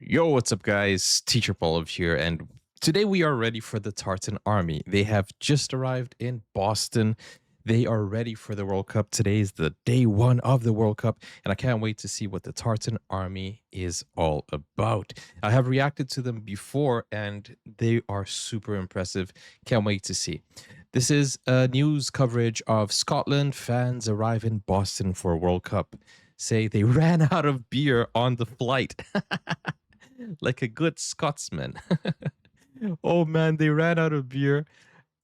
Yo, what's up, guys? Teacher Paul here, and today we are ready for the Tartan Army. They have just arrived in Boston. They are ready for the World Cup. Today is the day one of the World Cup, and I can't wait to see what the Tartan Army is all about. I have reacted to them before, and they are super impressive. Can't wait to see. This is a news coverage of Scotland fans arrive in Boston for World Cup. Say they ran out of beer on the flight. Like a good Scotsman. Oh man, they ran out of beer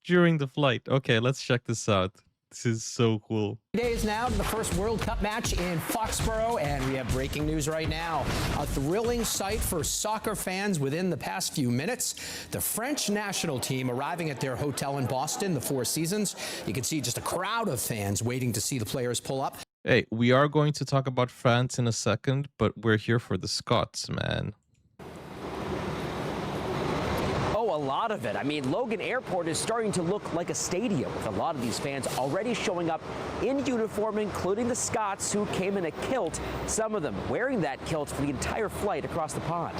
during the flight. Okay, let's check this out. This is so cool. Days now to the first World Cup match in Foxborough, and we have breaking news right now. A thrilling sight for soccer fans within the past few minutes. The French national team arriving at their hotel in Boston, the Four Seasons. You can see just a crowd of fans waiting to see the players pull up. Hey, we are going to talk about France in a second, but we're here for the Scots, man. A lot of it. I mean, Logan Airport is starting to look like a stadium with a lot of these fans already showing up in uniform, including the Scots who came in a kilt, some of them wearing that kilt for the entire flight across the pond.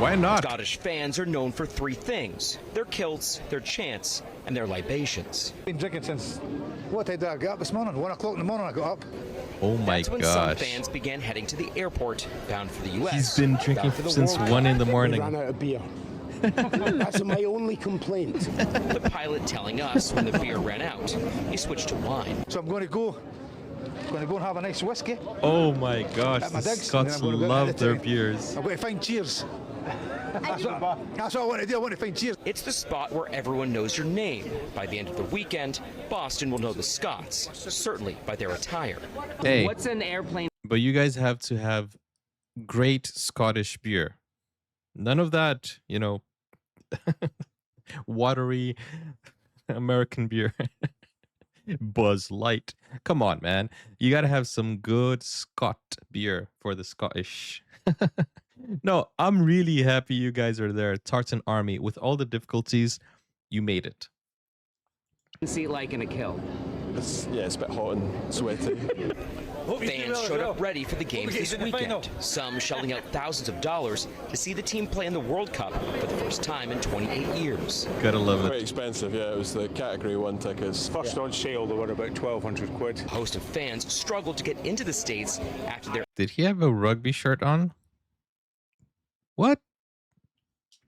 Why not? Scottish fans are known for three things: their kilts, their chants, and their libations. Been drinking since, what time did I get up this morning? 1 o'clock in the morning I got up. Oh my That's when gosh. some fans began heading to the airport, bound for the U.S. He's been drinking since 1 in the morning. Ran out of beer. That's my only complaint. The pilot telling us when the beer ran out, he switched to wine. So I'm going to go and have a nice whiskey. Oh my gosh, At my the digs, and then Scots I'm gonna go love to the their town. beers. I've got to find cheers. That's what I want to do. I want to find cheers. It's the spot where everyone knows your name. By the end of the weekend, Boston will know the Scots, certainly by their attire. Hey, What's an airplane? but you guys have to have great Scottish beer. None of that, watery American beer. Buzz Light. Come on, man. You got to have some good Scot beer for the Scottish. No, I'm really happy you guys are there. Tartan Army, with all the difficulties, you made it. Seat like in a kilt. It's a bit hot and sweaty. Fans showed up ready for the games this weekend, some shelling out thousands of dollars to see the team play in the World Cup for the first time in 28 years. Gotta love Quite it. expensive, yeah. It was the Category 1 tickets. First on sale, they were about 1,200 quid. A host of fans struggled to get into the States after their Did he have a rugby shirt on? What?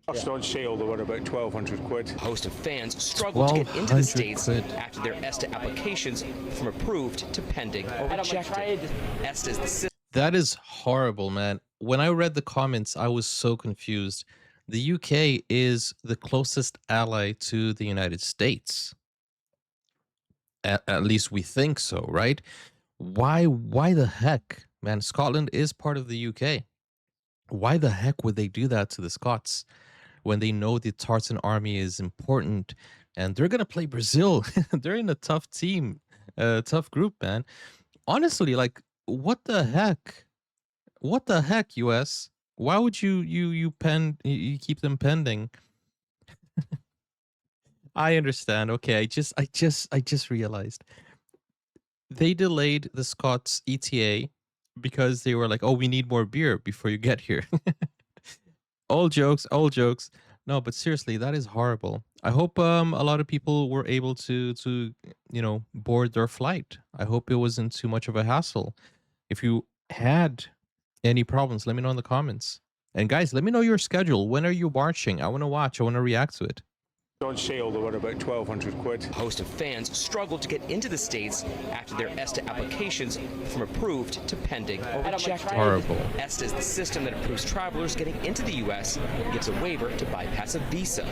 First on sale, they were about 1,200 quid. A host of fans struggled to get into 1,200 the States quid. after their ESTA applications from approved to pending or rejected. ESTA is the system That is horrible, man. When I read the comments, I was so confused. The UK is the closest ally to the United States. At least we think so, right? Why the heck, man? Scotland is part of the UK. Why the heck would they do that to the Scots when they know the Tartan Army is important and they're going to play Brazil? They're in a tough team, tough group, man. Honestly, like, what the heck? What the heck, US? Why would you keep them pending? I understand. Okay, I just realized they delayed the Scots ETA because they were like, "Oh, we need more beer before you get here." All jokes, all jokes. No, but seriously, that is horrible. I hope a lot of people were able to board their flight. I hope it wasn't too much of a hassle. If you had any problems, let me know in the comments. And guys, let me know your schedule. When are you marching? I want to watch. I want to react to it. On sale, they were about 1,200 quid. A host of fans struggled to get into the States after their ESTA applications from approved to pending or rejected. Horrible. ESTA is the system that approves travelers getting into the U.S. and gives a waiver to bypass a visa.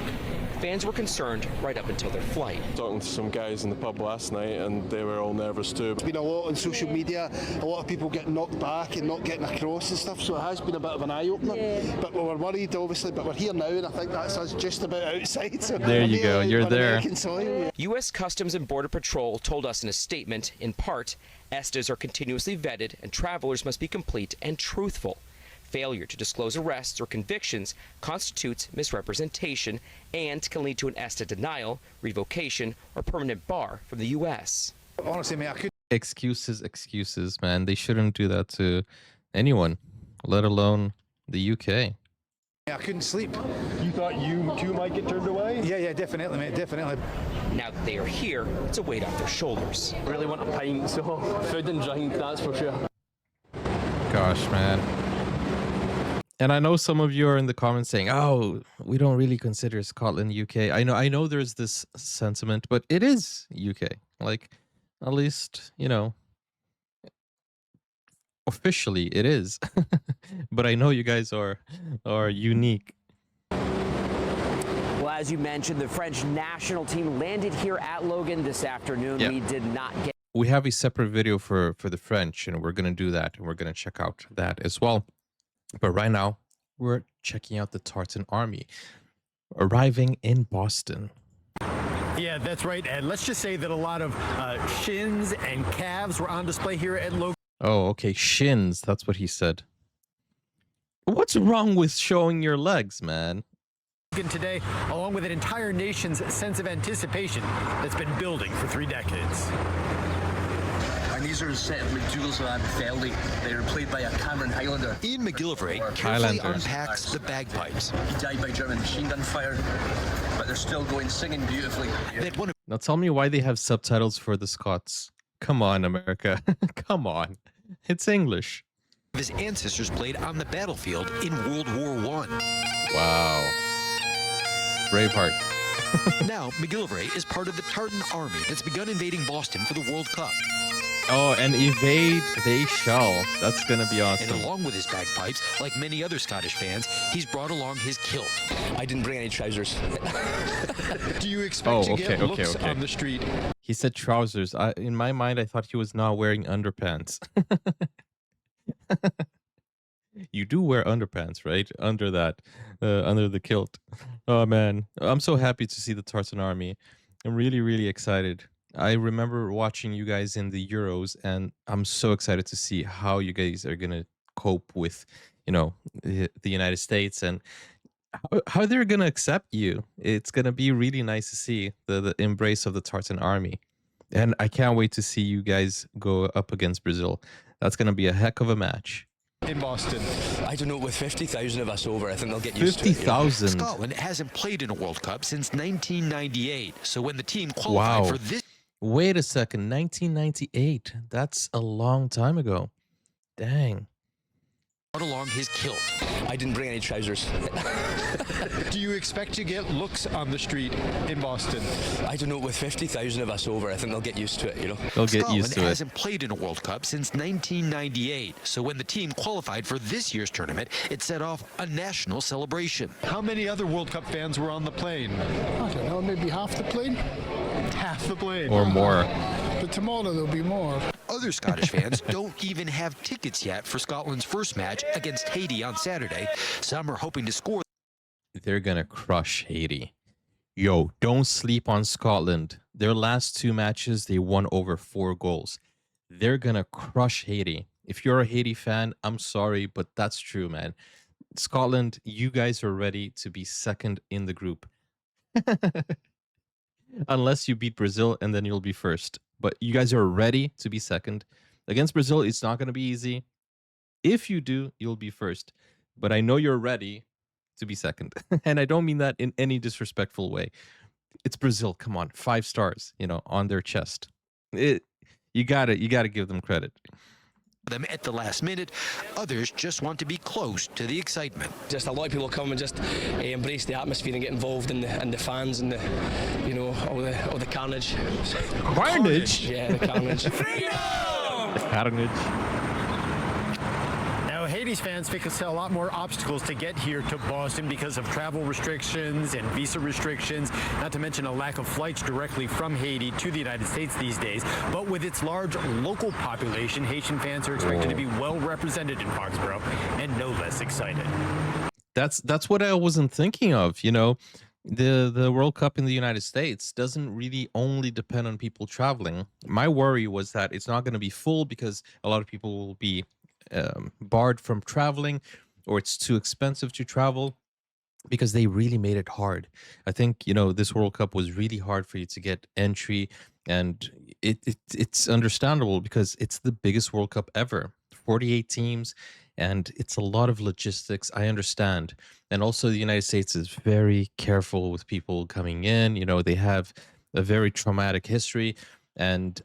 Fans were concerned right up until their flight. Talking to some guys in the pub last night, and they were all nervous too. There's been a lot on social media, a lot of people getting knocked back and not getting across and stuff, so it has been a bit of an eye-opener. Yeah. But we were worried, obviously, but we're here now, and I think that's us just about outside. So There you go, you're on there. American soil. U.S. Customs and Border Patrol told us in a statement, in part, ESTAs are continuously vetted and travelers must be complete and truthful. Failure to disclose arrests or convictions constitutes misrepresentation and can lead to an ESTA denial, revocation, or permanent bar from the U.S. Honestly, mate, I couldn't Excuses, man. They shouldn't do that to anyone, let alone the UK. I couldn't sleep. You thought you too might get turned away? Yeah, definitely, mate, definitely. Now that they are here, it's a weight off their shoulders. Really want a pint, so food and drink, that's for sure. Gosh, man. And I know some of you are in the comments saying, "Oh, we don't really consider Scotland UK." I know there's this sentiment, but it is UK. Like, at least, officially it is. But I know you guys are unique. Well, as you mentioned, the French national team landed here at Logan this afternoon. Yeah. We did not get. We have a separate video for the French, and we're gonna do that, and we're gonna check out that as well. But right now, we're checking out the Tartan Army arriving in Boston. Yeah, that's right. And let's just say that a lot of shins and calves were on display here at Logan. Oh, okay, shins. That's what he said. What's wrong with showing your legs, man? Today, along with an entire nation's sense of anticipation that's been building for 3 decades. And these are a set of McDougall's and Feldy. They were played by a Cameron Highlander. Ian McGillivray carefully unpacks the bagpipes. He died by German machine gun fire, but they're still going, singing beautifully. Now tell me why they have subtitles for the Scots. Come on, America. Come on. It's English. His ancestors played on the battlefield in World War I. Wow. Braveheart. Now, McGillivray is part of the Tartan Army that's begun invading Boston for the World Cup. Oh, and evade they shall. That's going to be awesome. And along with his bagpipes, like many other Scottish fans, he's brought along his kilt. I didn't bring any trousers. Do you expect to get looks okay. on the street? He said trousers. In my mind, I thought he was not wearing underpants. You do wear underpants, right? Under that, under the kilt. Oh, man. I'm so happy to see the Tartan Army. I'm really, really excited. I remember watching you guys in the Euros, and I'm so excited to see how you guys are going to cope with, the United States and how they're going to accept you. It's going to be really nice to see the embrace of the Tartan Army. And I can't wait to see you guys go up against Brazil. That's going to be a heck of a match. In Boston. I don't know, with 50,000 of us over, I think they'll get used to it. 50,000. Scotland hasn't played in a World Cup since 1998. So when the team qualified for this... Wait a second, 1998. That's a long time ago. Dang. Along his kilt. I didn't bring any trousers. Do you expect to get looks on the street in Boston? I don't know, with 50,000 of us over, I think they'll get used to it, They'll get Scotland used to it. hasn't played in a World Cup since 1998. So when the team qualified for this year's tournament, it set off a national celebration. How many other World Cup fans were on the plane? I don't know, maybe half the plane? Half the plane. Or more. But tomorrow there'll be more. Other Scottish fans don't even have tickets yet for Scotland's first match against Haiti on Saturday. Some are hoping to score. They're going to crush Haiti. Yo, don't sleep on Scotland. Their last 2 matches, they won over 4 goals. They're going to crush Haiti. If you're a Haiti fan, I'm sorry, but that's true, man. Scotland, you guys are ready to be second in the group. Unless you beat Brazil, and then you'll be first. But you guys are ready to be second. Against Brazil, it's not going to be easy. If you do, you'll be first. But I know you're ready to be second. And I don't mean that in any disrespectful way. It's Brazil. Come on. 5 stars, on their chest. You gotta give them credit. Them at the last minute. Others just want to be close to the excitement. Just a lot of people come and just embrace the atmosphere and get involved in the fans and all the carnage. Carnage? Yeah, the carnage. Carnage. Now, Haiti's fans face a lot more obstacles to get here to Boston because of travel restrictions and visa restrictions, not to mention a lack of flights directly from Haiti to the United States these days. But with its large local population, Haitian fans are expected to be well represented in Foxborough and no less excited. That's what I wasn't thinking of, The World Cup in the United States doesn't really only depend on people traveling. My worry was that it's not going to be full because a lot of people will be barred from traveling, or it's too expensive to travel, because they really made it hard. I think this World Cup was really hard for you to get entry, and it's understandable because it's the biggest World Cup ever. 48 teams, and it's a lot of logistics. I understand. And also, the United States is very careful with people coming in. You know, they have a very traumatic history, and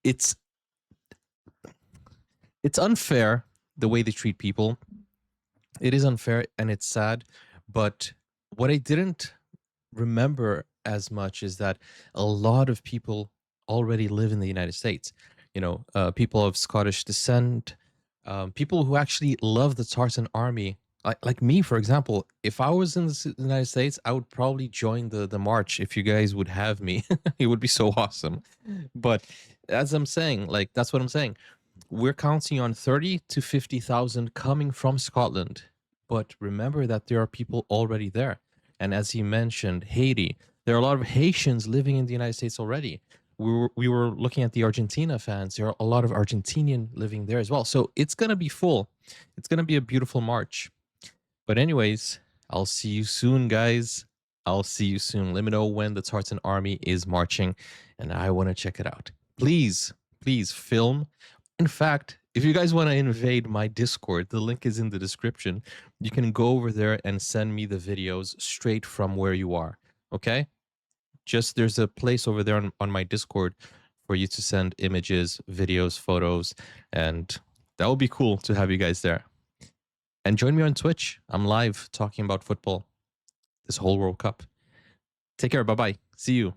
it's it's unfair the way they treat people. It is unfair and it's sad, but what I didn't remember as much is that a lot of people already live in the United States. You know, people of Scottish descent, people who actually love the Tartan Army. Like me, for example, if I was in the United States, I would probably join the march if you guys would have me. It would be so awesome. But as I'm saying, like that's what I'm saying. We're counting on 30 to 50,000 coming from Scotland. But remember that there are people already there. And as he mentioned, Haiti, there are a lot of Haitians living in the United States already. We were looking at the Argentina fans. There are a lot of Argentinian living there as well. So it's going to be full. It's going to be a beautiful march. But anyways, I'll see you soon, guys. I'll see you soon. Let me know when the Tartan Army is marching, and I want to check it out. Please, please film. In fact, if you guys want to invade my Discord, the link is in the description. You can go over there and send me the videos straight from where you are. Okay? Just there's a place over there on my Discord for you to send images, videos, photos, and that would be cool to have you guys there. And join me on Twitch. I'm live talking about football this whole World Cup. Take care. Bye-bye. See you.